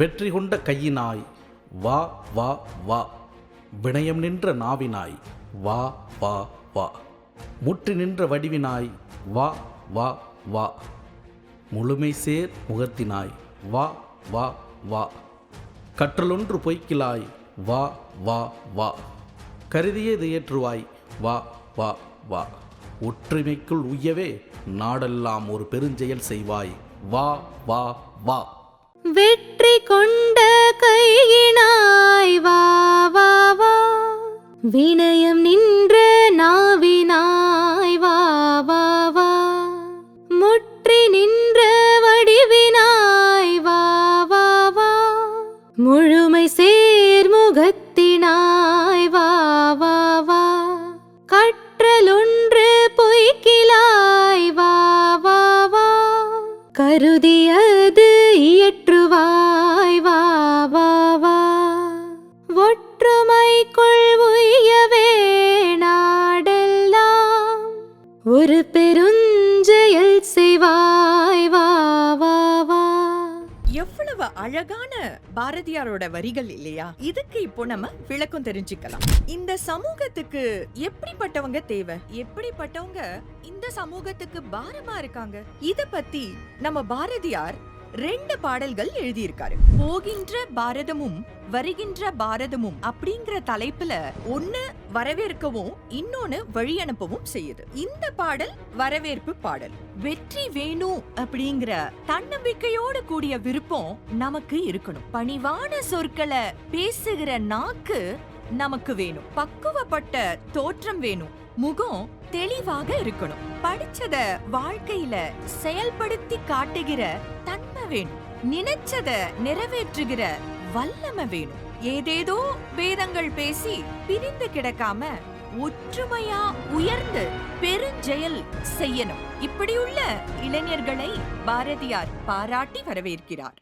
வெற்றி கொண்ட கையினாய் வா வா வா, வினயம் நின்ற நாவினாய் வா வா வா, முற்றி நின்ற வடிவினாய் வா வா வா, முழுமை சேர் முகத்தினாய் வா வா வா, கற்றலொன்று பொய்க்கிலாய் வா வா வா, கருதியது ஏற்றுவாய் வா வா வா, ஒற்றுமைக்குள் உய்யவே நாடெல்லாம் ஒரு பெருஞ்செயல் செய்வாய் வா வா வா. வெற்றி கொண்ட கையினாய் வா வா வா, வினயம் நின்ற நாவினாய் வா வா வா, முற்றி நின்ற வடிவினாய் வா வா வா, முழுமை சேர்முகத்தினாய் வா வா வா, கற்றலொன்று பொய்க்கிலாய் வா வா வா, கருதியது இயற்றுவாய் வா வா வா, ஒற்றுமைக்குள் உய்யவே நாடெல்லாம் ஒரு பெருஞ்செயல் செய்வாய் வா வா வா. எவ்வளவு அழகான பாரதியாரோட வரிகள் இல்லையா? இதுக்கு இப்போ நம்ம விளக்கம் தெரிஞ்சுக்கலாம். இந்த சமூகத்துக்கு எப்படிப்பட்டவங்க தேவை, எப்படிப்பட்டவங்க இந்த சமூகத்துக்கு பாரமா இருக்காங்க, இத பத்தி நம்ம பாரதியார் 2 பாடல்கள் எழுதியிருக்காரு. போகின்ற பாரதமும் வருகின்ற பாரதமும் அப்படிங்கிற தலைப்புல ஒன்னு வரவேற்கவும் இன்னொன்னு வழி அனுப்பவும் செய்யுது. இந்த பாடல் வரவேற்பு பாடல். வெற்றி வேணும் அப்படிங்கிற தன்னம்பிக்கையோடு கூடிய விருப்பம் நமக்கு இருக்கணும். பணிவான சொற்களை பேசுகிற நாக்கு நமக்கு வேணும். பக்குவப்பட்ட தோற்றம் வேணும். முகம் தெளிவாக இருக்கணும். படிச்சத வாழ்க்கையில செயல்படுத்தி காட்டுகிற தன்மை வேணும். நினைச்சத நிறைவேற்றுகிற வல்லமை வேணும். ஏதேதோ வேதங்கள் பேசி பிரிந்து கிடக்காம ஒற்றுமையா உயர்ந்து பெருஞ்செயல் செய்யணும். இப்படியுள்ள இளைஞர்களை பாரதியார் பாராட்டி வரவேற்கிறார்.